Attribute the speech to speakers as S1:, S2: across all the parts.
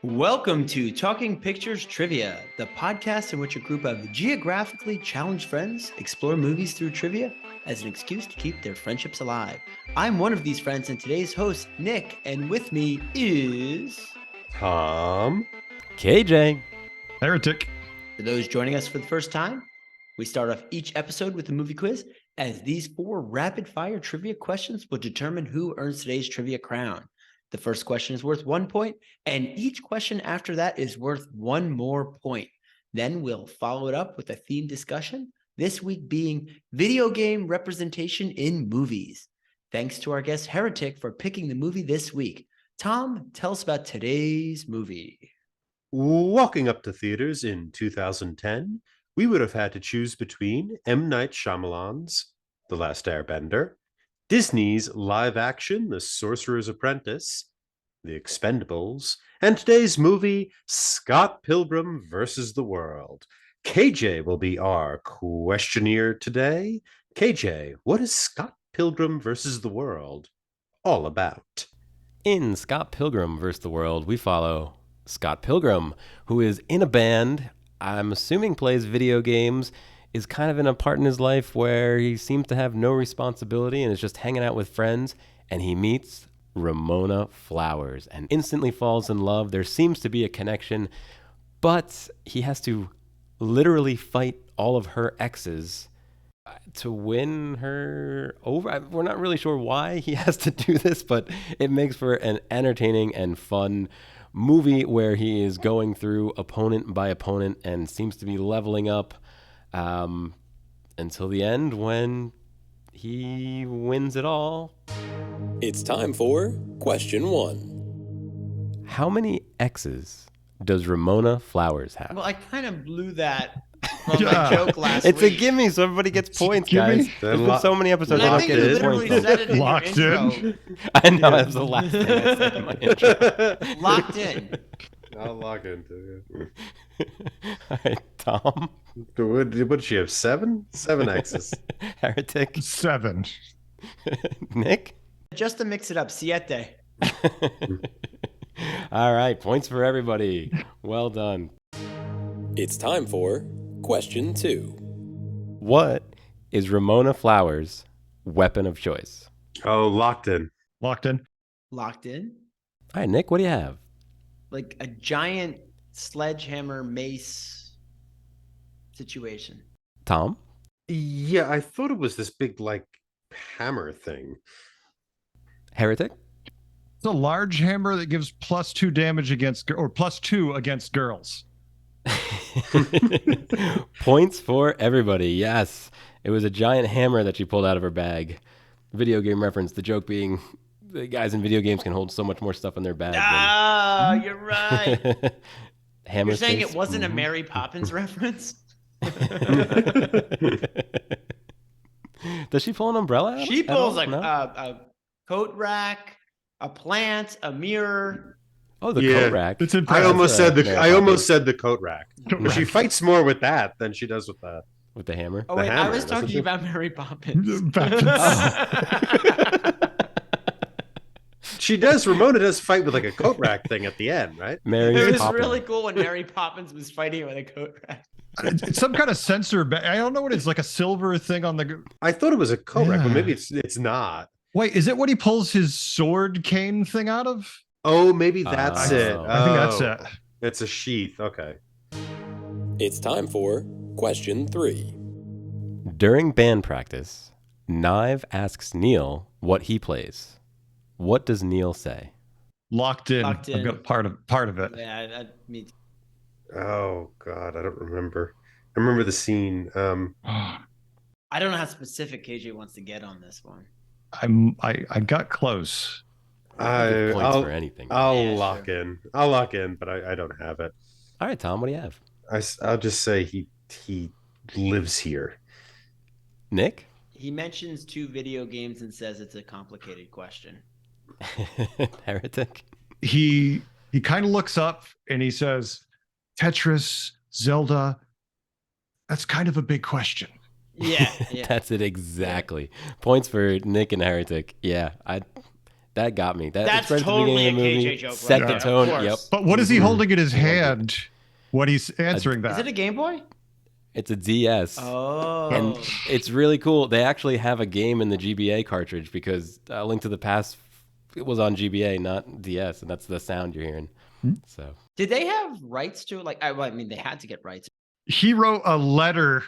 S1: Welcome to Talking Pictures Trivia, the podcast in which a group of geographically challenged friends explore movies through trivia as an excuse to keep their friendships alive. I'm one of these friends and today's host, Nick, and with me is...
S2: Tom.
S3: KJ.
S4: Heretic.
S1: For those joining us for the first time, we start off each episode with a movie quiz, as these 4 rapid-fire trivia questions will determine who earns today's trivia crown. The first question is worth 1 point, and each question after that is worth 1 more point. Then we'll follow it up with a theme discussion, this week being video game representation in movies. Thanks to our guest Heretic for picking the movie this week. Tom, tell us about today's movie.
S2: Walking up to theaters in 2010, we would have had to choose between M. Night Shyamalan's The Last Airbender, Disney's live action The Sorcerer's Apprentice, The Expendables, and today's movie Scott Pilgrim vs. the World. KJ will be our questionnaire today. KJ, what is Scott Pilgrim vs. the World all about?
S3: In Scott Pilgrim vs. the World, we follow Scott Pilgrim, who is in a band, I'm assuming plays video games, is kind of in a part in his life where he seems to have no responsibility and is just hanging out with friends, and he meets Ramona Flowers and instantly falls in love. There seems to be a connection, but he has to literally fight all of her exes to win her over. We're not really sure why he has to do this, but it makes for an entertaining and fun movie where he is going through opponent by opponent and seems to be leveling up until the end when he wins it all.
S5: It's time for question 1.
S3: How many exes does Ramona Flowers have?
S1: Well, I kind of blew that from my joke last
S3: It's
S1: week.
S3: a gimme, so everybody gets points,
S4: gimme?
S3: guys. There's been so many episodes
S1: And
S3: I
S1: I
S3: don't
S1: think
S3: get
S1: you
S3: any
S1: literally
S3: points.
S1: said it in
S4: Locked
S1: your
S4: in.
S1: intro.
S3: I know, that was the last thing I said in my intro.
S1: Locked in.
S2: I'll log into it.
S3: All right, Tom.
S2: What did she have? 7? 7 X's.
S3: Heretic.
S4: 7.
S3: Nick?
S1: Just to mix it up, siete.
S3: All right, points for everybody. Well done.
S5: It's time for question 2.
S3: What is Ramona Flowers' weapon of choice?
S2: Oh, locked in.
S4: Locked in.
S1: Locked in?
S3: All right, Nick, what do you have?
S1: Like a giant sledgehammer mace situation.
S3: Tom?
S2: Yeah, I thought it was this big, hammer thing.
S3: Heretic?
S4: It's a large hammer that gives +2 damage against, or +2 against girls.
S3: Points for everybody. Yes, it was a giant hammer that she pulled out of her bag. Video game reference. The joke being, the guys in video games can hold so much more stuff in their bag.
S1: Ah, you're right.
S3: Hammer
S1: You're saying
S3: space?
S1: it wasn't a Mary Poppins reference?
S3: Does she pull an umbrella out?
S1: She
S3: at all?
S1: pulls like
S3: No?
S1: a coat rack, a plant, a mirror.
S3: Oh, the
S2: Yeah.
S3: coat rack.
S4: It's in
S2: I almost said the
S3: Mary
S2: I almost
S3: Poppins
S2: said the coat rack.
S4: Coat
S2: But she
S4: rack.
S2: fights more with that than she does with that.
S3: with the hammer.
S1: Oh
S2: The
S1: wait, I
S2: hammer,
S1: was
S2: wasn't
S1: talking
S2: she?
S1: about Mary Poppins.
S2: She does. Ramona does fight with a coat rack thing at the end, right?
S3: Mary
S1: It was
S3: Poppins.
S1: really cool when Mary Poppins was fighting with a coat rack.
S4: It's some kind of sensor. I don't know what it's like, a silver thing on the.
S2: I thought it was a coat rack, but
S4: Yeah.
S2: maybe it's not.
S4: Wait, is it what he pulls his sword cane thing out of?
S2: Oh, maybe that's
S3: Oh.
S2: it.
S4: I think that's
S2: Oh,
S4: it.
S2: It's a sheath. Okay.
S5: It's time for question 3.
S3: During band practice, Knive asks Neil what he plays. What does Neil say?
S4: Locked in.
S1: Locked in.
S4: I've got part of it.
S1: Yeah, me too.
S2: Oh God, I don't remember. I remember the scene.
S1: I don't know how specific KJ wants to get on this one.
S4: I got close.
S3: Give points
S2: I'll
S3: for anything.
S2: I'll
S1: Yeah,
S2: lock
S1: sure.
S2: in. I'll lock in, but I don't have it.
S3: All right, Tom, what do you have?
S2: I'll just say he lives here.
S3: Nick?
S1: He mentions 2 video games and says it's a complicated question.
S3: Heretic?
S4: He kind of looks up and he says, Tetris, Zelda. That's kind of a big question.
S1: Yeah, yeah.
S3: That's it exactly. Points for Nick and Heretic. Yeah, That got me.
S1: That's
S3: it's right at the
S1: totally
S3: beginning of the
S1: a
S3: movie.
S1: KJ joke.
S3: Set
S1: right
S3: the
S1: there,
S3: tone.
S1: of
S3: Yep.
S1: course.
S4: But what is he holding in his
S3: I loved it.
S4: hand when he's answering that?
S1: Is it a Game Boy?
S3: It's a DS.
S1: Oh.
S3: And it's really cool. They actually have a game in the GBA cartridge because Link to the Past, it was on GBA, not DS, and that's the sound you're hearing. So
S1: Did they have rights to it? Like, I mean, they had to get rights.
S4: He wrote a letter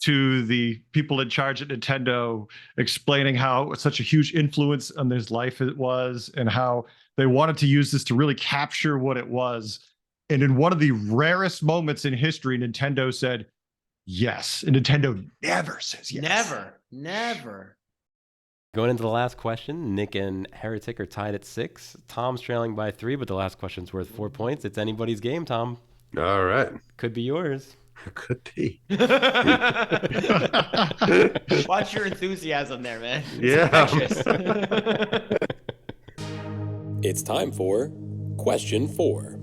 S4: to the people in charge at Nintendo explaining how such a huge influence on his life it was and how they wanted to use this to really capture what it was. And in one of the rarest moments in history, Nintendo said yes. And Nintendo never says yes.
S1: Never.
S3: going into the last question, Nick and Heretic are tied at 6. Tom's trailing by 3, but the last question's worth 4 points. It's anybody's game, Tom.
S2: All right.
S3: Could be yours.
S2: Could be.
S1: Watch your enthusiasm there, man.
S2: Yeah.
S5: It's time for question 4.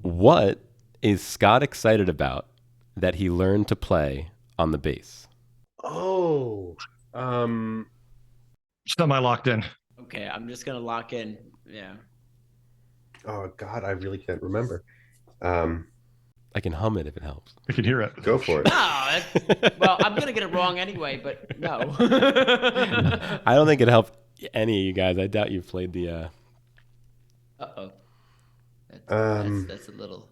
S3: What is Scott excited about that he learned to play on the bass?
S2: Oh.
S4: Semi locked in.
S1: Okay, I'm just gonna lock in. Yeah.
S2: Oh God, I really can't remember.
S3: I can hum it if it helps.
S4: I can hear it.
S2: Go for it.
S1: No, well, I'm gonna get it wrong anyway, but no.
S3: I don't think it helped any of you guys. I doubt you've played the.
S1: Uh-oh. That's a little.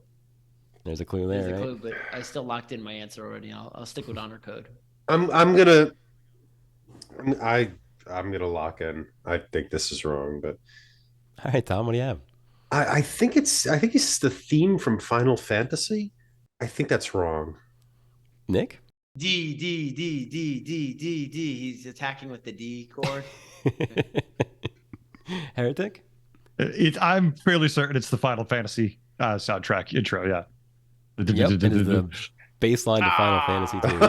S3: There's a clue
S1: There's
S3: there,
S1: a
S3: right?
S1: clue, but I still locked in my answer already. I'll stick with honor code.
S2: I'm gonna lock in. I think this is wrong, but
S3: All right, Tom, what do you have?
S2: I think it's the theme from Final Fantasy. I think that's wrong.
S3: Nick?
S1: D. He's attacking with the D chord.
S3: Heretic?
S4: I'm fairly certain it's the Final Fantasy soundtrack intro. Yeah.
S3: Yep, it is the bass line to Final Fantasy 2. Yep.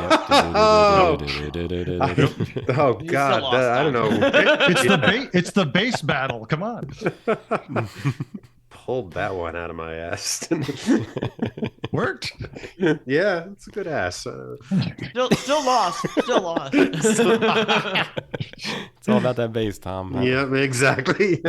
S2: Oh
S1: You
S2: God,
S1: still lost,
S2: I don't know.
S4: It's the bass battle. Come on.
S2: Pulled that one out of my ass.
S4: Worked.
S2: Yeah, it's a good ass.
S1: Still lost. Still lost.
S3: It's all about that bass, Tom.
S2: Yeah, exactly.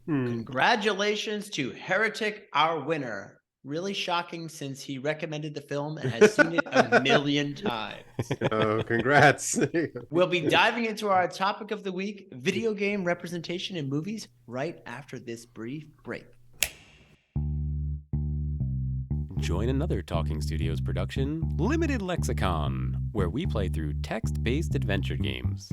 S1: Congratulations to Heretic, our winner. Really shocking since he recommended the film and has seen it a million times.
S2: Oh, congrats.
S1: We'll be diving into our topic of the week, video game representation in movies, right after this brief break.
S3: Join another Talking Studios production, Limited Lexicon, where we play through text-based adventure games.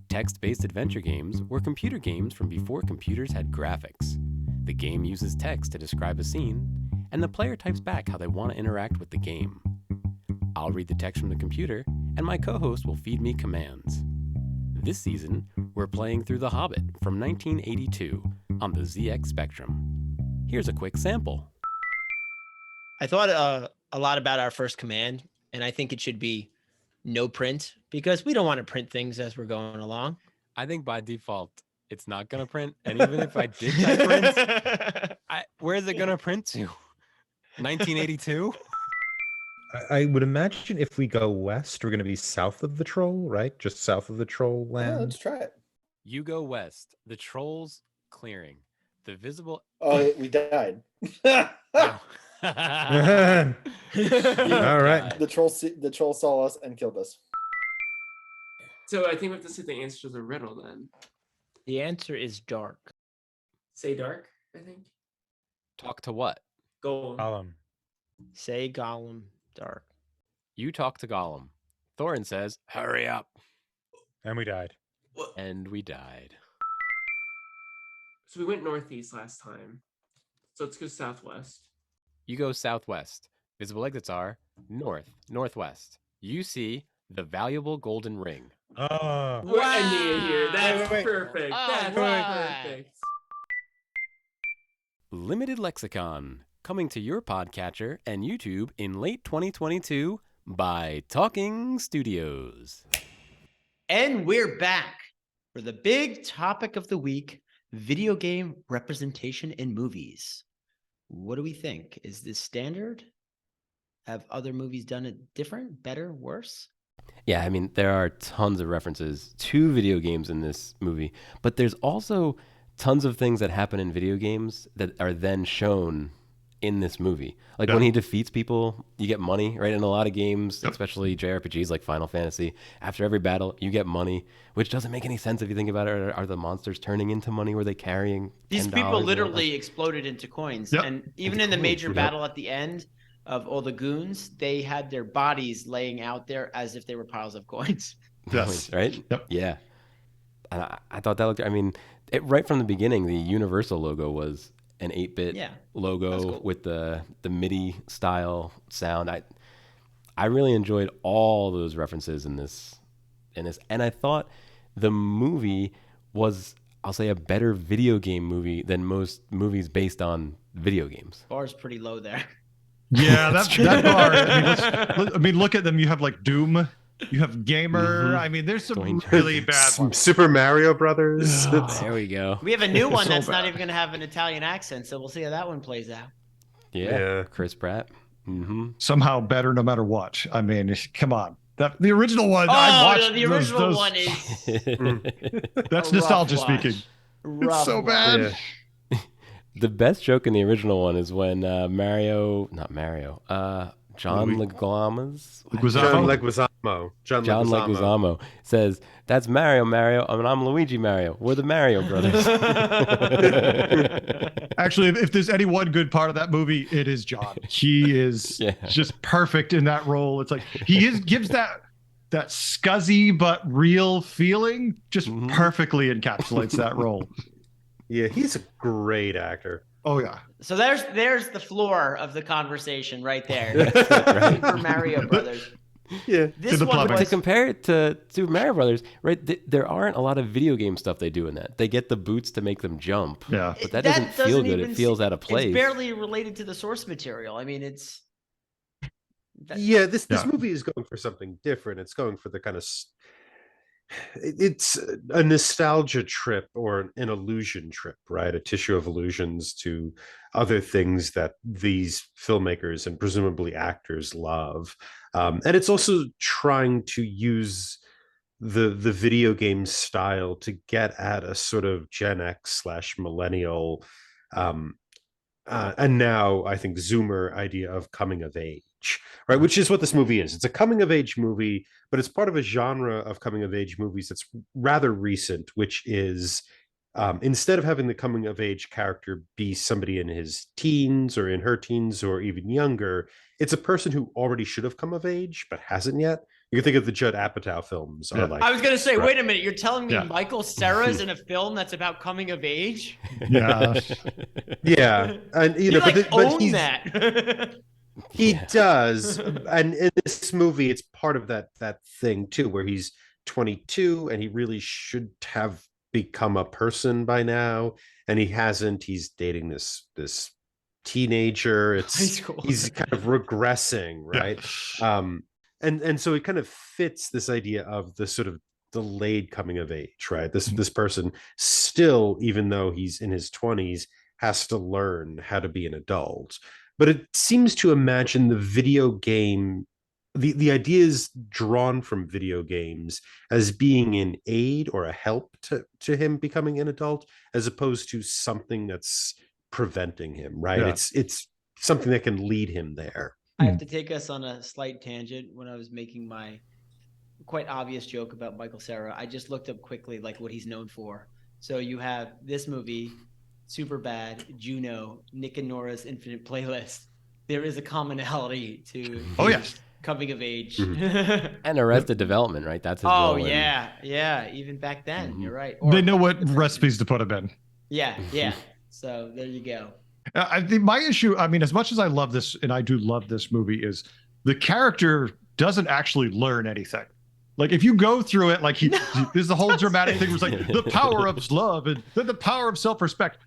S3: Text-based adventure games were computer games from before computers had graphics. The game uses text to describe a scene, and the player types back how they want to interact with the game. I'll read the text from the computer, and my co-host will feed me commands. This season, we're playing through The Hobbit from 1982 on the ZX Spectrum. Here's a quick sample.
S1: I thought a lot about our first command, and I think it should be no print because we don't want to print things as we're going along.
S3: I think by default, it's not going to print. And even if I did type print, where is it going to print to? 1982?
S6: I would imagine if we go west, we're going to be south of the troll, right? Just south of the troll land.
S7: Yeah, let's try it.
S3: You go west. The troll's clearing. The visible.
S7: Oh, we died.
S3: Oh.
S6: All right.
S7: The troll saw us and killed us.
S8: So I think we have to say the answer to the riddle then.
S1: The answer is dark.
S8: Say dark, I think.
S3: Talk to what?
S8: Gold.
S1: Say Gollum dark.
S3: You talk to Gollum. Thorin says, hurry up.
S6: And we died.
S3: And we died.
S8: So we went northeast last time. So let's go southwest.
S3: You go southwest. Visible exits are north, northwest. You see the valuable golden ring.
S6: Oh.
S8: We're ending it here. That's
S6: wait.
S8: perfect. That's
S1: Alright.
S8: perfect.
S3: Limited Lexicon, coming to your podcatcher and YouTube in late 2022 by Talking Studios.
S1: And we're back for the big topic of the week, video game representation in movies. What do we think? Is this standard? Have other movies done it different, better, worse?
S3: Yeah, I mean, there are tons of references to video games in this movie, but there's also tons of things that happen in video games that are then shown in this movie. Like when he defeats people, you get money, right? In a lot of games, especially JRPGs like Final Fantasy, after every battle, you get money, which doesn't make any sense if you think about it. Are the monsters turning into money? Were they carrying
S1: These
S3: $10
S1: people
S3: or
S1: literally exploded into coins.
S4: Yep.
S1: And even in the major battle at the end of all the goons, they had their bodies laying out there as if they were piles of coins.
S4: Yes.
S3: Right?
S4: Yep.
S3: Yeah. And I thought that looked, I mean, right from the beginning, the Universal logo was an 8-bit logo
S1: cool.
S3: with the MIDI style sound. I really enjoyed all those references in this. And I thought the movie was, I'll say, a better video game movie than most movies based on video games.
S1: Bar's pretty low there.
S4: Yeah, that bar. I mean, look at them. You have like Doom. You have Gamer. I mean, there's some really bad ones.
S2: Super Mario Brothers.
S3: There we go.
S1: We have a new one
S4: So
S1: that's not
S4: bad.
S1: even going to have an Italian accent, so we'll see how that one plays out.
S3: Yeah. Chris Pratt.
S4: Somehow better no matter what. I mean, come on. The original one,
S1: Oh,
S4: I watched
S1: the original
S4: those,
S1: one is
S4: That's
S1: a
S4: nostalgia
S1: rough watch.
S4: speaking.
S1: Rough
S4: It's so
S1: watch.
S4: bad.
S3: The best joke in the original one is when John Leguizamo's
S2: John Leguizamo.
S3: John Leguizamo says, "That's Mario, and I'm Luigi Mario. We're the Mario brothers."
S4: Actually, if there's any one good part of that movie, it is John. He is just perfect in that role. It's like gives that scuzzy but real feeling, just perfectly encapsulates that role.
S2: Yeah, he's a great actor.
S4: Oh yeah.
S1: So there's the floor of the conversation right there.
S3: Right.
S1: Super Mario Brothers.
S2: Yeah.
S1: This
S4: the
S1: one
S4: plumbing.
S3: To
S1: was
S3: compare it to Super Mario Brothers, right? There aren't a lot of video game stuff they do in that. They get the boots to make them jump.
S4: Yeah.
S3: But that doesn't feel good.
S1: even
S3: It feels out of
S1: It's
S3: place.
S1: barely related to the source material. I mean, it's
S2: This movie is going for something different. It's going for the kind of it's a nostalgia trip or an illusion trip, right? A tissue of illusions to other things that these filmmakers and presumably actors love. And it's also trying to use the video game style to get at a sort of Gen X / millennial and now I think Zoomer idea of coming of age, right? Which is what this movie is. It's a coming of age movie, but it's part of a genre of coming of age movies that's rather recent, which is instead of having the coming of age character be somebody in his teens or in her teens or even younger, it's a person who already should have come of age but hasn't yet. You can think of the Judd Apatow films. Are like,
S1: I was gonna say,
S2: right.
S1: wait a minute, you're telling me Michael Cera's in a film that's about coming of age?
S4: Yeah.
S2: Yeah, and
S1: You like
S2: but
S1: own
S2: he's,
S1: that.
S2: he does, and in this movie, it's part of that thing too, where he's 22 and he really should have become a person by now, and he hasn't. He's dating this teenager. He's kind of regressing, right? And so it kind of fits this idea of the sort of delayed coming of age, right? This person still, even though he's in his 20s, has to learn how to be an adult. But it seems to imagine the video game, the ideas drawn from video games as being an aid or a help to him becoming an adult, as opposed to something that's preventing him, right?
S4: Yeah.
S2: It's something that can lead him there.
S1: I have to take us on a slight tangent. When I was making my quite obvious joke about Michael Cera, I just looked up quickly like what he's known for. So you have this movie, Superbad, Juno, Nick and Nora's Infinite Playlist. There is a commonality to coming of age.
S3: And Arrested Development, right? That's his role in-
S1: yeah. Even back then, you're right.
S4: They know what recipes to put him in.
S1: Yeah. So there you go.
S4: I think my issue, I mean, as much as I love this, and I do love this movie, is the character doesn't actually learn anything. Like if you go through it, like there's the whole dramatic thing where it's like the power of love and then the power of self-respect.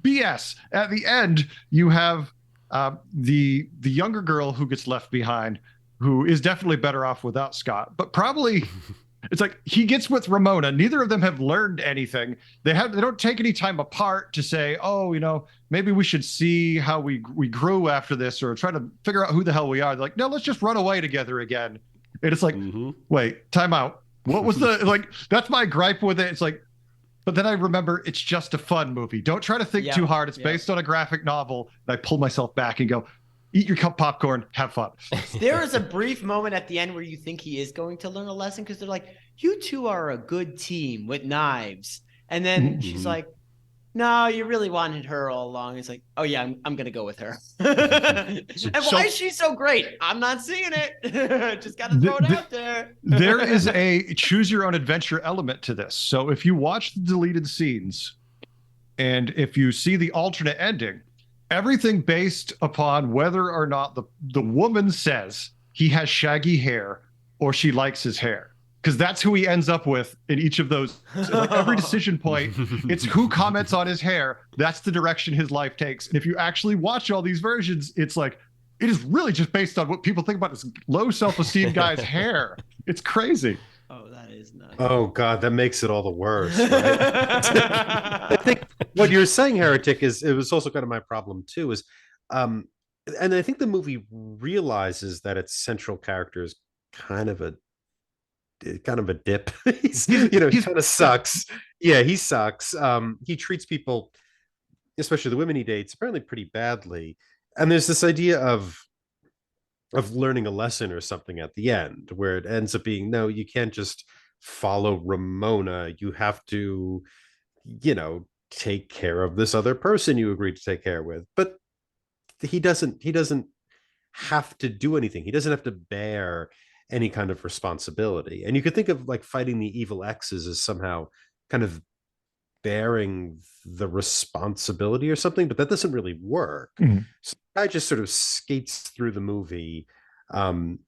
S4: BS. At the end, you have the younger girl who gets left behind, who is definitely better off without Scott, but probably it's like he gets with Ramona. Neither of them have learned anything. They don't take any time apart to say, oh, maybe we should see how we grew after this, or try to figure out who the hell we are. They're like, no, let's just run away together again. And it's like,
S3: Mhm.
S4: wait, time out. What was the like? That's my gripe with it. It's like, but then I remember it's just a fun movie. Don't try to think
S1: Yep,
S4: too hard. It's
S1: yep.
S4: based on a graphic novel. And I pull myself back and go, eat your cup popcorn, have fun.
S1: There is a brief moment at the end where you think he is going to learn a lesson because they're like, you two are a good team with knives. And then she's
S3: Mhm.
S1: like, no, you really wanted her all along. It's like, oh yeah, I'm gonna go with her. And why is she so great? I'm not seeing it. Just gotta throw it out there.
S4: There is a choose your own adventure element to this. So if you watch the deleted scenes and if you see the alternate ending, everything based upon whether or not the woman says he has shaggy hair or she likes his hair. Because that's who he ends up with in each of those. So like every decision point, it's who comments on his hair. That's the direction his life takes. And if you actually watch all these versions, it's like, it is really just based on what people think about this low self-esteem guy's hair. It's crazy.
S1: Oh, that is nuts.
S2: Oh God, that makes it all the worse. Right? I think what you're saying, Heretic, is it was also kind of my problem too. And I think the movie realizes that its central character is kind of a dip. He kind of sucks. Yeah, he sucks. He treats people, especially the women he dates, apparently pretty badly. And there's this idea of learning a lesson or something at the end, where it ends up being, no, you can't just follow Ramona. You have to, take care of this other person you agreed to take care with. But he doesn't have to do anything. He doesn't have to bear any kind of responsibility. And you could think of like fighting the evil exes as somehow kind of bearing the responsibility or something, but that doesn't really work.
S4: Mhm.
S2: So the guy just sort of skates through the movie, and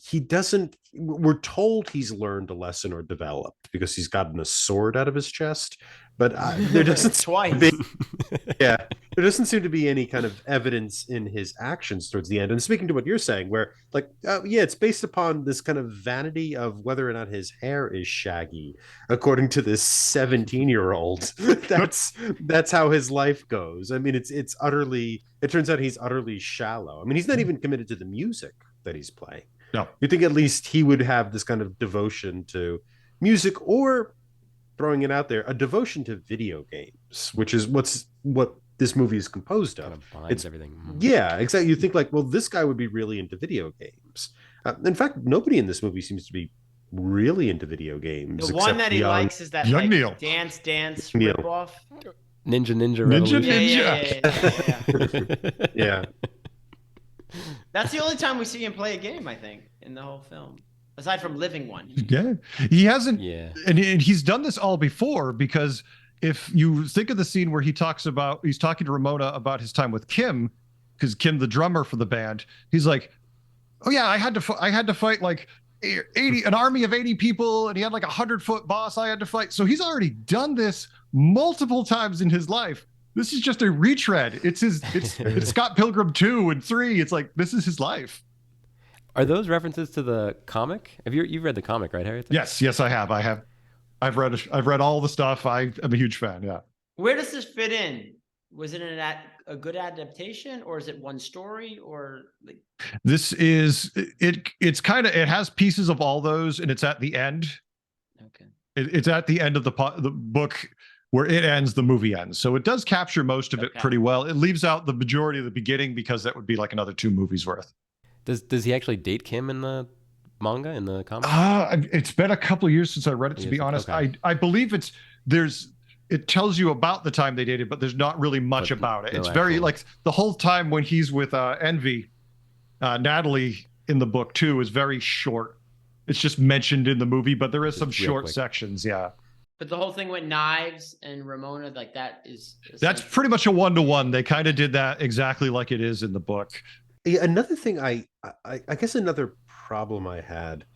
S2: he doesn't. We're told he's learned a lesson or developed because he's gotten a sword out of his chest, but there doesn't
S1: Twice.
S2: yeah, there doesn't seem to be any kind of evidence in his actions towards the end. And speaking to what you're saying, where like, yeah, it's based upon this kind of vanity of whether or not his hair is shaggy, according to this 17-year-old. That's how his life goes. I mean, it's utterly. It turns out he's utterly shallow. I mean, he's not even committed to the music that he's playing.
S4: No,
S2: You think at least he would have this kind of devotion to music, or throwing it out there, a devotion to video games, which is what this movie is composed
S3: Kind
S2: of.
S3: of binds
S2: It's
S3: everything.
S2: yeah, exactly. You think like, well, this guy would be really into video games. In fact, nobody in this movie seems to be really into video games.
S1: The one that he
S2: young-
S1: likes is that
S4: Young
S1: like,
S4: Neil.
S1: dance
S2: Neil.
S1: ripoff.
S3: Ninja
S4: Ninja.
S1: Yeah.
S2: Yeah,
S1: That's the only time we see him play a game, I think, in the whole film, aside from living one.
S4: Yeah, he hasn't.
S3: Yeah.
S4: And he's done this all before, because if you think of the scene where he's talking to Ramona about his time with Kim, because Kim, the drummer for the band, he's like, oh yeah, I had to fight like 80, an army of 80 people, and he had like 100-foot boss I had to fight. So he's already done this multiple times in his life. This is just a retread. It's Scott Pilgrim 2 and 3. It's like, this is his life.
S3: Are those references to the comic? You've read the comic, right, Harry?
S4: Yes, I have. I've read all the stuff. I'm a huge fan. Yeah.
S1: Where does this fit in? Was it a good adaptation, or is it one story, or like?
S4: This is it. It's kind of, it has pieces of all those, and it's at the end.
S1: Okay.
S4: It's at the end of the book where it ends, the movie ends. So it does capture most of it pretty well. It leaves out the majority of the beginning because that would be like another 2 movies worth.
S3: Does he actually date Kim in the manga, in the comic?
S4: It's been a couple of years since I read it, to be honest.
S3: Okay.
S4: I believe it tells you about the time they dated, but there's not really much about it.
S3: no
S4: It's very
S3: actual-
S4: like the whole time when he's with Envy, Natalie in the book too is very short. It's just mentioned in the movie, but there is
S3: Just
S4: some
S3: real
S4: short
S3: quick.
S4: sections. Yeah.
S1: But the whole thing with knives and Ramona, like that is.
S4: That's pretty much a 1-to-1. They kind of did that exactly like it is in the book.
S2: Yeah, another thing, I guess another problem I had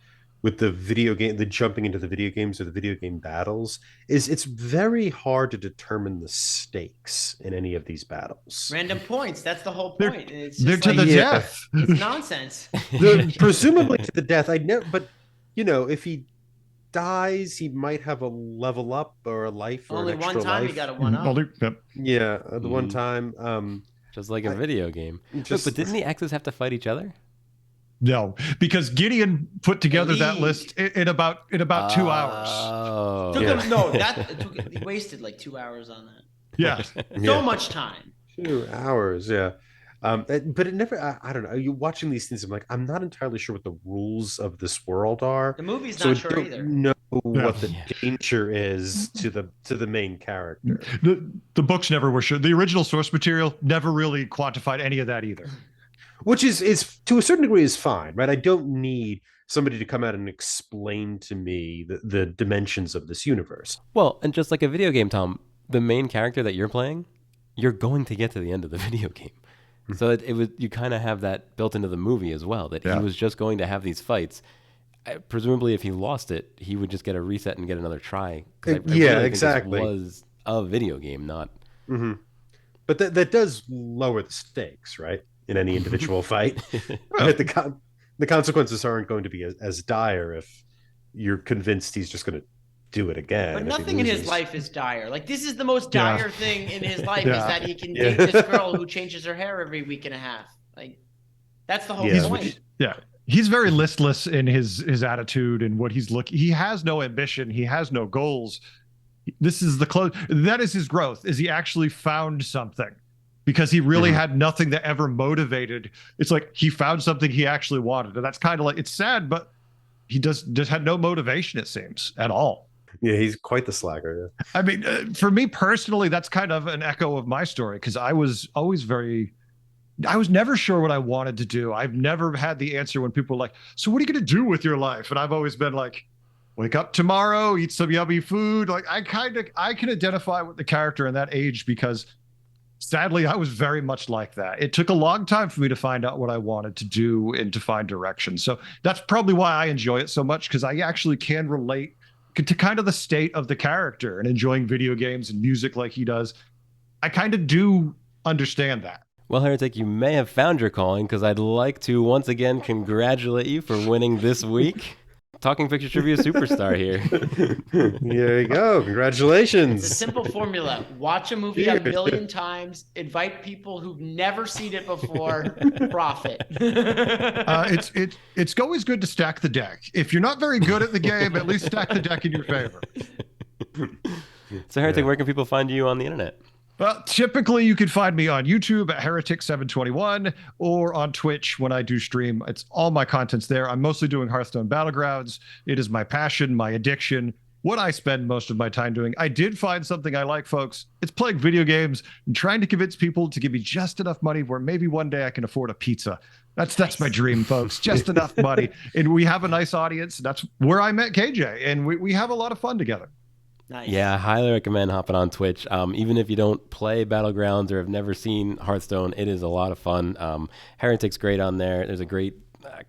S2: with the jumping into the video games or the video game battles is it's very hard to determine the stakes in any of these battles.
S1: Random points. That's the whole
S4: They're-
S1: point. It's
S4: They're
S1: just
S4: to
S1: like,
S4: the
S2: Yeah.
S4: death.
S1: it's nonsense.
S2: Presumably to the death. But if he dies, he might have a level up or a life or
S1: Only
S2: an
S1: one
S2: extra
S1: time
S2: life.
S1: you got a one up.
S4: Yep.
S2: Yeah, the one
S3: Mhm.
S2: time.
S3: Just like a video game. Look,
S2: Just-
S3: but didn't the exes have to fight each other?
S4: No, because Gideon put together that
S1: League.
S4: list in about 2 hours.
S3: Oh.
S1: Took
S2: Yeah.
S1: him, no, he wasted like 2 hours on that.
S4: Yeah.
S1: So
S2: Yeah.
S1: much time.
S2: 2 hours, yeah. But it never, I don't know. You watching these things, I'm like, I'm not entirely sure what the rules of this world are.
S1: The movie's
S2: So
S1: not
S2: I
S1: sure
S2: don't
S1: either.
S2: know what the
S3: Yeah.
S2: danger is to the main character.
S4: The books never were sure. The original source material never really quantified any of that either.
S2: Which is to a certain degree is fine, right? I don't need somebody to come out and explain to me the dimensions of this universe.
S3: Well, and just like a video game, Tom, the main character that you're playing, you're going to get to the end of the video game. So it was, you kind of have that built into the movie as well, that he was just going to have these fights. Presumably, if he lost it, he would just get a reset and get another try. 'Cause I
S2: Yeah,
S3: really think
S2: exactly.
S3: This was a video game, not.
S2: Mm-hmm. But that does lower the stakes, right? In any individual fight, right? The consequences aren't going to be as dire if you're convinced he's just going to do it again.
S1: But
S2: if he
S1: nothing in his
S2: loses.
S1: life is dire. Like, this is the most
S4: Yeah.
S1: dire thing in his life
S4: Yeah.
S1: is that he can
S2: Yeah.
S1: date this girl who changes her hair every week and a half. Like, that's the whole
S2: Yeah,
S1: point.
S4: Yeah. He's very listless in his attitude and what he's looking. He has no ambition. He has no goals. This is the close. That is his growth. Is he actually found something? Because he really had nothing that ever motivated. It's like he found something he actually wanted, and that's kind of like, it's sad, but he just had no motivation, it seems, at all.
S2: Yeah, he's quite the slacker. Yeah.
S4: I mean, for me personally, that's kind of an echo of my story, because I was never sure what I wanted to do. I've never had the answer when people are like, so what are you going to do with your life? And I've always been like, wake up tomorrow, eat some yummy food. Like, I can identify with the character in that age, because sadly, I was very much like that. It took a long time for me to find out what I wanted to do and to find direction. So that's probably why I enjoy it so much, because I actually can relate to kind of the state of the character, and enjoying video games and music like he does. I kind of do understand that.
S3: Well, Heretic, you may have found your calling, because I'd like to once again congratulate you for winning this week. Talking Picture Trivia Superstar here.
S2: There you go. Congratulations.
S1: It's a simple formula. Watch a movie a million times, invite people who've never seen it before, profit.
S4: It's always good to stack the deck. If you're not very good at the game, at least stack the deck in your favor.
S3: So, Heretic, where can people find you on the internet?
S4: Well, typically you can find me on YouTube at Heretic721 or on Twitch when I do stream. It's all my content's there. I'm mostly doing Hearthstone Battlegrounds. It is my passion, my addiction, what I spend most of my time doing. I did find something I like, folks. It's playing video games and trying to convince people to give me just enough money where maybe one day I can afford a pizza. That's my dream, folks. Just enough money. And we have a nice audience. That's where I met KJ, and we have a lot of fun together.
S1: Nice.
S3: Yeah, I highly recommend hopping on Twitch. Even if you don't play Battlegrounds or have never seen Hearthstone, it is a lot of fun. Heretic's great on there. There's a great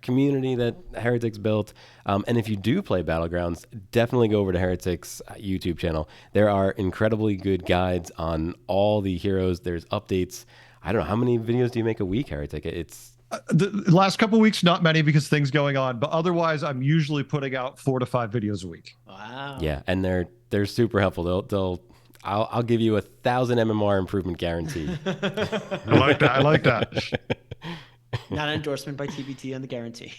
S3: community that Heretic's built. And if you do play Battlegrounds, definitely go over to Heretic's YouTube channel. There are incredibly good guides on all the heroes. There's updates. I don't know, how many videos do you make a week, Heretic? It's
S4: the last couple of weeks, not many because things going on, but otherwise I'm usually putting out 4 to 5 videos a week.
S1: Wow.
S3: yeah, and they're super helpful. I'll give you 1,000 MMR improvement guarantee.
S4: I like that.
S1: Not an endorsement by TBT on the guarantee.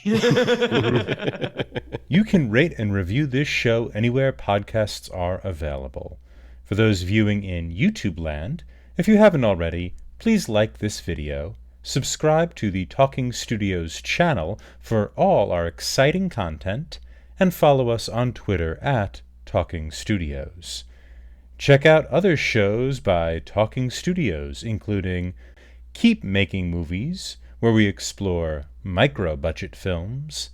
S6: You can rate and review this show anywhere podcasts are available. For those viewing in YouTube land, if you haven't already, please like this video, subscribe to the Talking Studios channel for all our exciting content, and follow us on Twitter at Talking Studios. Check out other shows by Talking Studios, including Keep Making Movies, where we explore micro-budget films,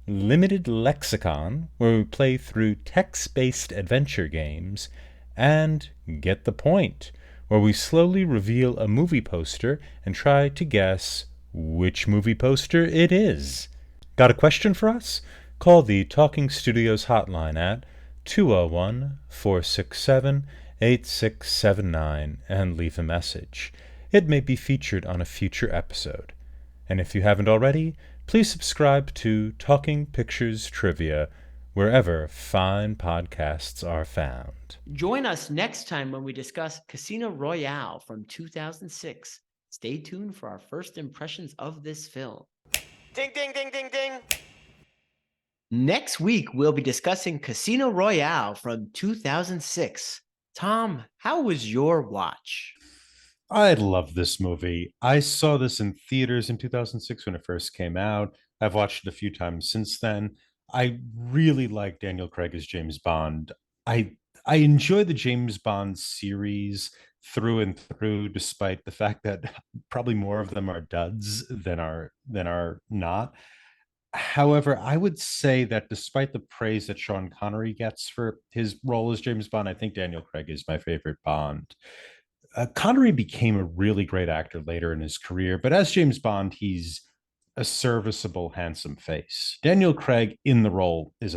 S6: Limited Lexicon, where we play through text-based adventure games, and Get the Point, where we slowly reveal a movie poster and try to guess which movie poster it is. Got a question for us? Call the Talking Studios hotline at 201-467-8679 and leave a message. It may be featured on a future episode. And if you haven't already, please subscribe to Talking Pictures Trivia wherever fine podcasts are found.
S1: Join us next time when we discuss Casino Royale from 2006. Stay tuned for our first impressions of this film.
S9: Ding, ding, ding, ding, ding.
S1: Next week, we'll be discussing Casino Royale from 2006. Tom, how was your watch?
S6: I love this movie. I saw this in theaters in 2006 when it first came out. I've watched it a few times since then. I really like Daniel Craig as James Bond. I I enjoy the James Bond series through and through, despite the fact that probably more of them are duds than are not. However, I would say that despite the praise that Sean Connery gets for his role as James Bond, I think Daniel Craig is my favorite Bond. Connery became a really great actor later in his career, but as James Bond, he's a serviceable, handsome face. Daniel Craig in the role is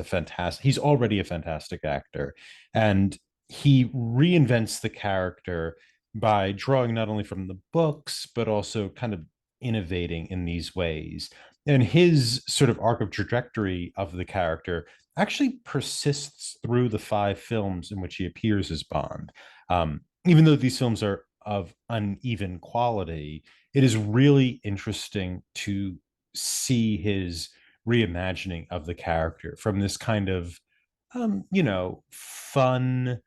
S6: he's already a fantastic actor. And he reinvents the character by drawing not only from the books, but also kind of innovating in these ways. And his sort of arc of trajectory of the character actually persists through the 5 films in which he appears as Bond. Even though these films are of uneven quality, it is really interesting to see his reimagining of the character from this kind of fun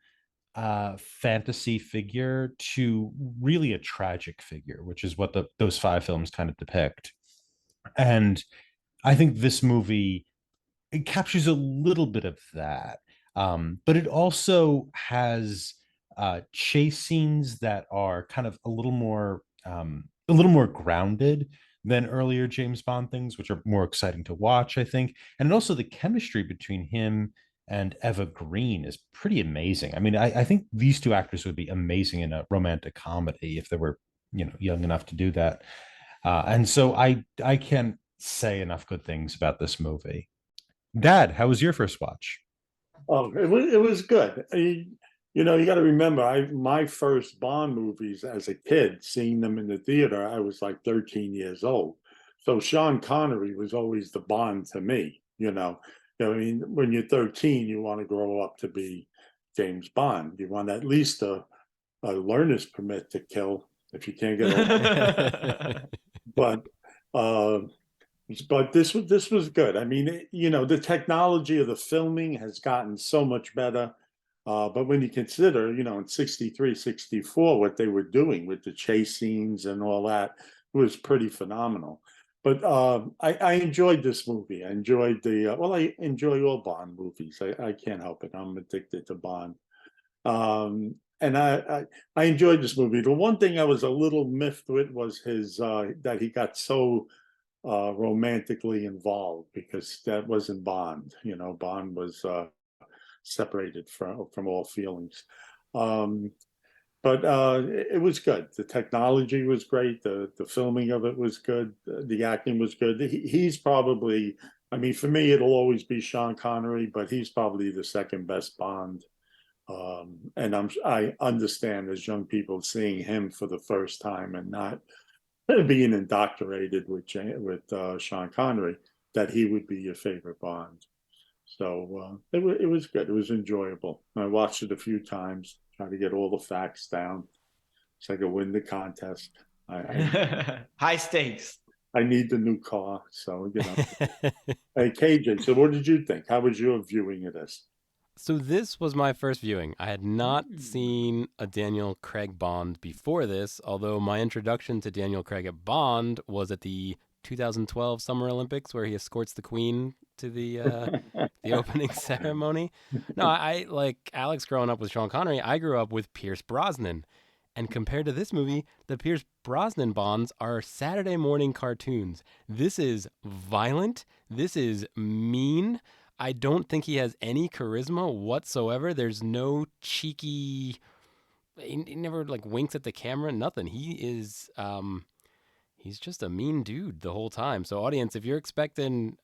S6: fantasy figure to really a tragic figure, which is what those 5 films kind of depict. And I think this movie, it captures a little bit of that, but it also has chase scenes that are kind of a little more grounded than earlier James Bond things, which are more exciting to watch, I think. And also the chemistry between him and Eva Green is pretty amazing. I mean, I think these two actors would be amazing in a romantic comedy if they were, young enough to do that. And so I can't say enough good things about this movie. Dad, how was your first watch?
S10: Oh, it was good. You got to remember, my first Bond movies as a kid, seeing them in the theater, I was like 13 years old. So Sean Connery was always the Bond to me. I mean, when you're 13, you want to grow up to be James Bond. You want at least a learner's permit to kill if you can't get over. But uh, but this was good. I mean, the technology of the filming has gotten so much better. But when you consider, in 63, 64, what they were doing with the chase scenes and all that, it was pretty phenomenal. But I enjoyed this movie. I enjoyed I enjoy all Bond movies. I can't help it. I'm addicted to Bond. And I enjoyed this movie. The one thing I was a little miffed with was that he got so romantically involved, because that wasn't Bond. Bond was separated from all feelings. But it was good. The technology was great. The filming of it was good. The acting was good. He's probably, I mean, for me, it'll always be Sean Connery, but he's probably the second best Bond. And I understand as young people seeing him for the first time and not being indoctrinated with Sean Connery, that he would be your favorite Bond. So it was good. It was enjoyable. I watched it a few times, trying to get all the facts down so I could win the contest.
S1: High stakes.
S10: I need the new car. So, Hey, KJ, so what did you think? How was your viewing of this?
S3: So this was my first viewing. I had not seen a Daniel Craig Bond before this, although my introduction to Daniel Craig at Bond was at the 2012 Summer Olympics, where he escorts the Queen to the opening ceremony. No, I like Alex growing up with Sean Connery. I grew up with Pierce Brosnan. And compared to this movie, the Pierce Brosnan Bonds are Saturday morning cartoons. This is violent. This is mean. I don't think he has any charisma whatsoever. There's no cheeky. He never like winks at the camera. Nothing. He is. He's just a mean dude the whole time. So, audience, if you're expecting,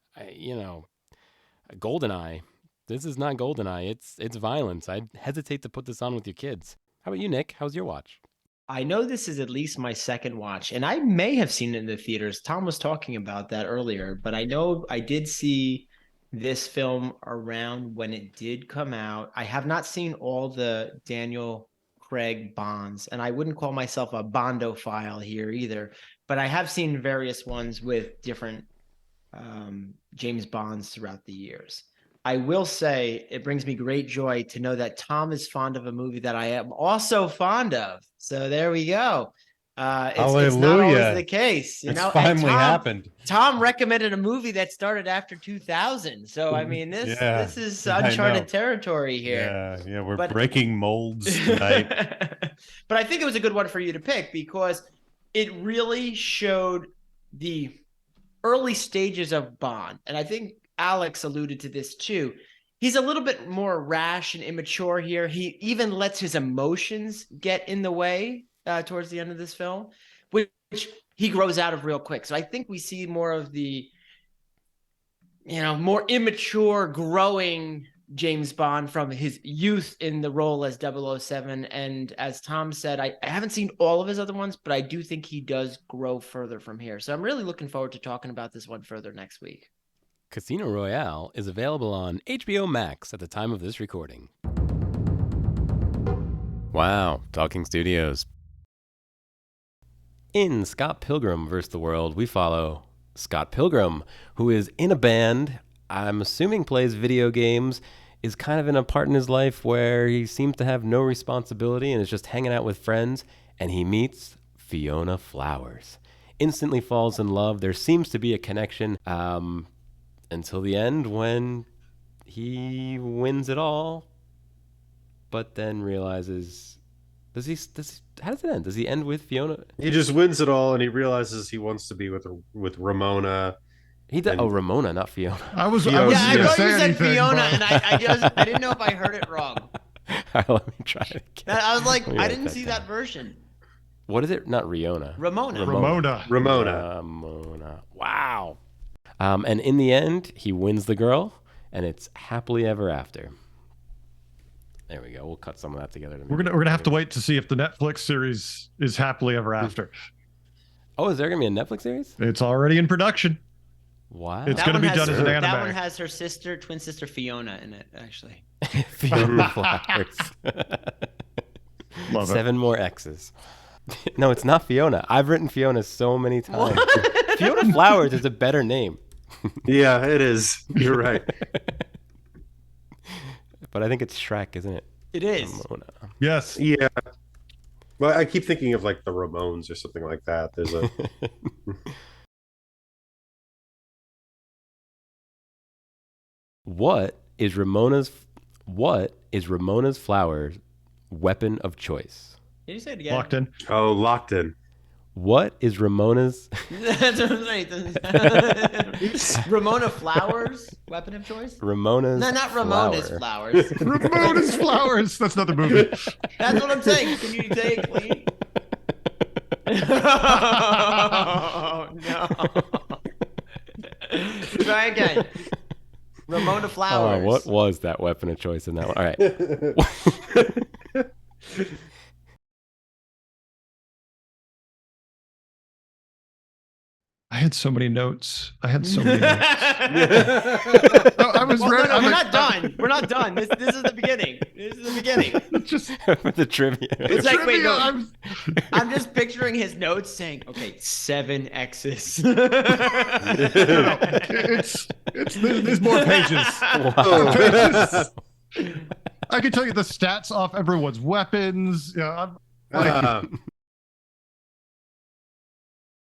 S3: GoldenEye, this is not GoldenEye. It's violence. I'd hesitate to put this on with your kids. How about you, Nick? How's your watch?
S1: I know this is at least my second watch, and I may have seen it in the theaters. Tom was talking about that earlier, but I know I did see this film around when it did come out. I have not seen all the Daniel Craig Bonds, and I wouldn't call myself a Bondophile here either, but I have seen various ones with different James Bonds throughout the years. I will say it brings me great joy to know that Tom is fond of a movie that I am also fond of. So there we go. It's not always
S2: Hallelujah.
S1: the case, you
S2: It's
S1: know. And
S2: finally happened.
S1: Tom recommended a movie that started after 2000. So I mean, this is
S2: I know.
S1: uncharted territory here.
S2: Yeah, we're
S1: But-
S2: breaking molds tonight.
S1: But I think it was a good one for you to pick because it really showed the early stages of Bond. And I think Alex alluded to this too. He's a little bit more rash and immature here. He even lets his emotions get in the way towards the end of this film, which he grows out of real quick. So I think we see more of the, more immature, growing James Bond from his youth in the role as 007. And as Tom said, I haven't seen all of his other ones, but I do think he does grow further from here. So I'm really looking forward to talking about this one further next week.
S3: Casino Royale is available on HBO Max at the time of this recording. Wow, Talking Studios. In Scott Pilgrim vs. the World, we follow Scott Pilgrim, who is in a band, I'm assuming plays video games, is kind of in a part in his life where he seems to have no responsibility and is just hanging out with friends, and he meets Fiona Flowers. Instantly falls in love. There seems to be a connection until the end when he wins it all, but then realizes... how does it end? Does he end with Fiona?
S2: He just wins it all, and he realizes he wants to be with Ramona.
S3: He does. Oh, Ramona, not Fiona.
S4: I was
S1: Yeah,
S4: gonna
S1: I thought
S4: say
S1: you said
S4: anything,
S1: Fiona,
S4: but-
S1: and I didn't know if I heard it wrong.
S3: All right, let me try it again.
S1: I was like,
S3: Let me
S1: I
S3: write
S1: didn't
S3: that
S1: see
S3: down.
S1: that version.
S3: What is it? Not Riona.
S1: Ramona.
S2: Ramona.
S3: Wow. And in the end, he wins the girl, and it's happily ever after. There we go. We'll cut some of that together.
S4: We're gonna have to wait to see if the Netflix series is happily ever after.
S3: Oh, is there gonna be a Netflix series?
S4: It's already in production.
S3: Wow.
S4: It's gonna be done as an anime.
S1: That one has her twin sister Fiona in it, actually.
S3: Fiona Flowers.
S4: Love it.
S3: 7 more X's. No, it's not Fiona. I've written Fiona so many times. Fiona Flowers is a better name.
S2: Yeah, it is. You're right.
S3: But I think it's Shrek, isn't it?
S1: It is.
S3: Ramona.
S4: Yes.
S2: Yeah. Well, I keep thinking of like the Ramones or something like that. There's a
S3: What is Ramona's Flowers' weapon of choice?
S1: Can you say it again?
S4: Locked in.
S2: locked in.
S3: What is Ramona's
S1: That's what I'm saying. Ramona Flowers, weapon of choice?
S3: Ramona's
S1: No, not Ramona's
S3: flower.
S1: Flowers.
S4: Ramona's Flowers. That's not the movie.
S1: That's what I'm saying. Can you say it clean? Oh, no. Try again. Ramona Flowers.
S3: Oh, what was that weapon of choice in that one? All right.
S4: I had so many notes. I was ready.
S1: No, we're not done. We're not done. This is the beginning. This is the beginning.
S4: Just
S3: the trivia.
S1: It's like, wait, no.
S4: trivia,
S1: I'm just picturing his notes saying, okay, 7 X's.
S4: There's more pages.
S2: Oh.
S4: I can tell you the stats off everyone's weapons. Yeah,